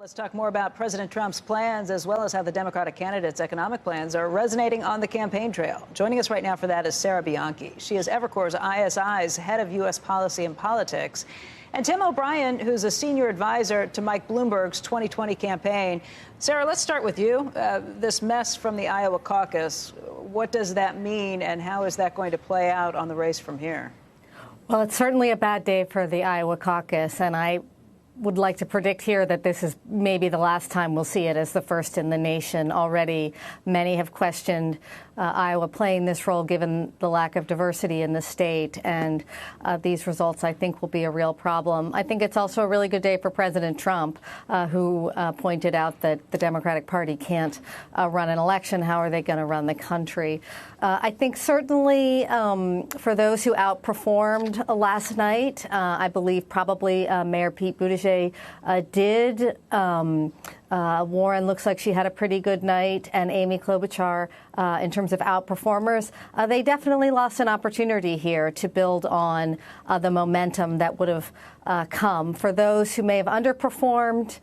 Let's talk more about President Trump's plans, as well as how the Democratic candidates' economic plans are resonating on the campaign trail. Joining us right now for that is Sarah Bianchi. She is Evercore ISI's head of U.S. policy and politics. And Tim O'Brien, who's a senior advisor to Mike Bloomberg's 2020 campaign. Sarah, let's start with you. This mess from the Iowa caucus, what does that mean, and how is that going to play out on the race from here? Well, it's certainly a bad day for the Iowa caucus, and I would like to predict here that this is maybe the last time we'll see it as the first in the nation. Already, many have questioned Iowa playing this role given the lack of diversity in the state, and these results, I think, will be a real problem. I think it's also a really good day for President Trump, who pointed out that the Democratic Party can't run an election. How are they going to run the country? I think certainly for those who outperformed last night, I believe probably Mayor Pete Buttigieg did. Warren looks like she had a pretty good night, and Amy Klobuchar, in terms of outperformers, they definitely lost an opportunity here to build on the momentum that would have come. For those who may have underperformed,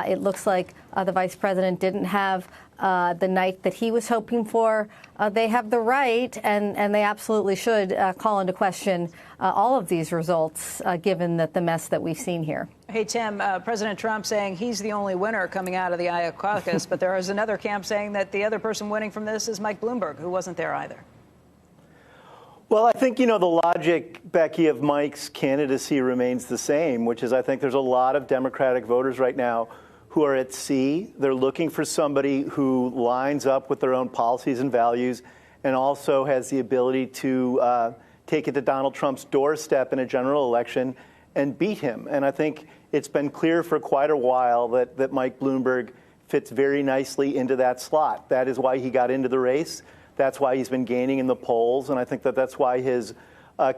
it looks like the vice president didn't have the night that he was hoping for. They have the right, and they absolutely should call into question all of these results, given that the mess that we've seen here. Hey, Tim, President Trump saying he's the only winner coming out of the Iowa caucus, but there is another camp saying that the other person winning from this is Mike Bloomberg, who wasn't there either. Well, I think, the logic, Becky, of Mike's candidacy remains the same, which is I think there's a lot of Democratic voters right now who are at sea. They're looking for somebody who lines up with their own policies and values and also has the ability to take it to Donald Trump's doorstep in a general election and beat him. And I think it's been clear for quite a while that Mike Bloomberg fits very nicely into that slot. That is why he got into the race. That's why he's been gaining in the polls. And I think that's why his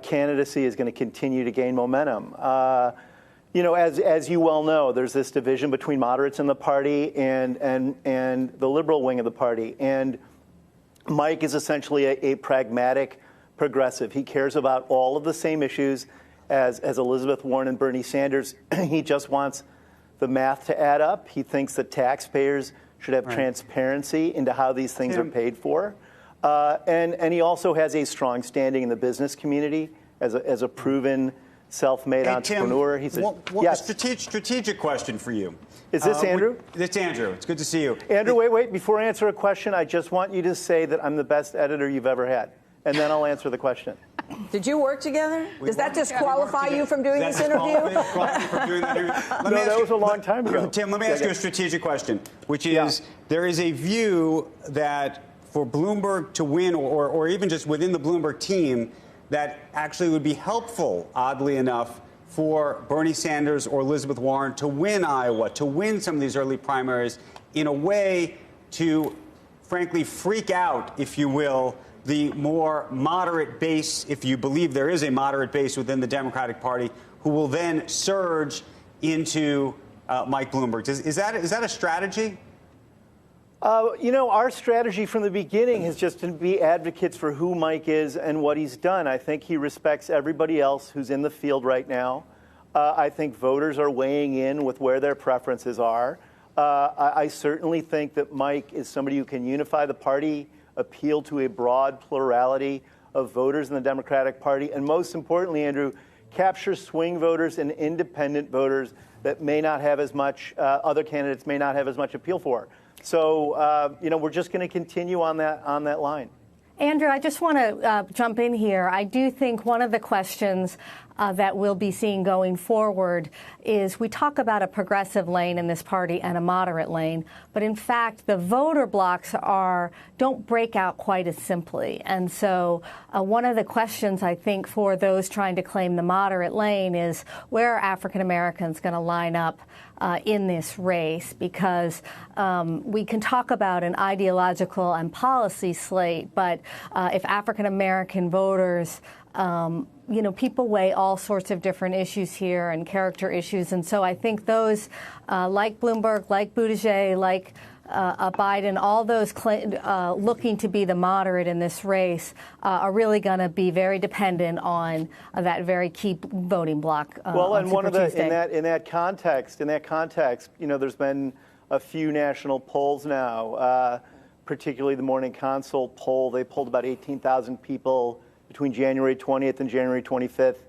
candidacy is going to continue to gain momentum. As you well know, there's this division between moderates in the party and the liberal wing of the party. And Mike is essentially a pragmatic progressive. He cares about all of the same issues as Elizabeth Warren and Bernie Sanders. He just wants the math to add up. He thinks that taxpayers should have transparency into how these things are paid for. And he also has a strong standing in the business community as a proven self-made entrepreneur. Tim, strategic question for you. Is this Andrew? It's Andrew. It's good to see you. Andrew, wait. Before I answer a question, I just want you to say that I'm the best editor you've ever had. And then I'll answer the question. Did you work together? Does that disqualify you from doing this interview? No, that was a long time ago. Tim, let me ask you a strategic question, which is there is a view that for Bloomberg to win, or even just within the Bloomberg team, that actually would be helpful, oddly enough, for Bernie Sanders or Elizabeth Warren to win Iowa, to win some of these early primaries in a way to, frankly, freak out, if you will, the more moderate base, if you believe there is a moderate base within the Democratic Party, who will then surge into Mike Bloomberg. Is that a strategy? Our strategy from the beginning has just to be advocates for who Mike is and what he's done. I think he respects everybody else who's in the field right now. I think voters are weighing in with where their preferences are. I certainly think that Mike is somebody who can unify the party, appeal to a broad plurality of voters in the Democratic Party, and most importantly, Andrew, capture swing voters and independent voters that may not have as much, other candidates may not have as much appeal for. So, we're just going to continue on that line. Andrew, I just want to jump in here. I do think one of the questions that we'll be seeing going forward is we talk about a progressive lane in this party and a moderate lane, but in fact, the voter blocs don't break out quite as simply. And so one of the questions, I think, for those trying to claim the moderate lane is where are African Americans going to line up in this race? Because we can talk about an ideological and policy slate, but if African American voters people weigh all sorts of different issues here and character issues. And so I think those like Bloomberg, like Buttigieg, like Biden, all those looking to be the moderate in this race are really going to be very dependent on that very key voting bloc. Well, and one of the in that context, there's been a few national polls now, particularly the Morning Consult poll. They polled about 18,000 people between January 20th and January 25th,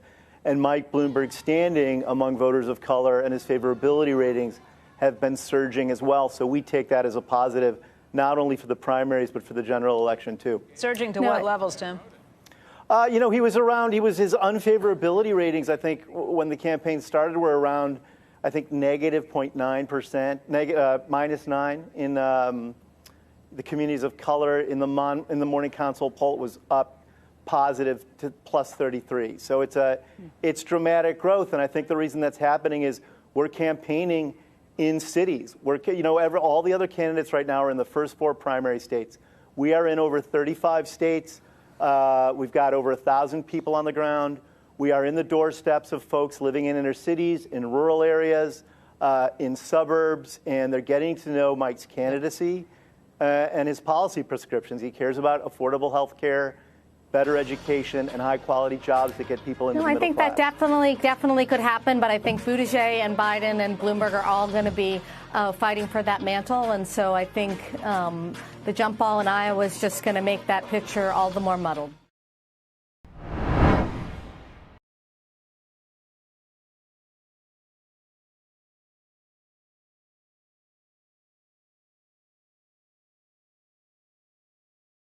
and Mike Bloomberg's standing among voters of color and his favorability ratings have been surging as well. So we take that as a positive, not only for the primaries, but for the general election, too. Surging to what levels, Tim? His unfavorability ratings, I think, when the campaign started, were around, I think, negative 0.9%, -9 in the communities of color. In the Morning Consult poll, it was up positive to plus 33. So it's dramatic growth. And I think the reason that's happening is we're campaigning in cities. All the other candidates right now are in the first 4 primary states. We are in over 35 states. We've got over 1,000 people on the ground. We are in the doorsteps of folks living in inner cities, in rural areas, in suburbs, and they're getting to know Mike's candidacy and his policy prescriptions. He cares about affordable health care, better education, and high-quality jobs that get people into the middle class. I think that definitely could happen, but I think Buttigieg and Biden and Bloomberg are all going to be fighting for that mantle, and so I think the jump ball in Iowa is just going to make that picture all the more muddled.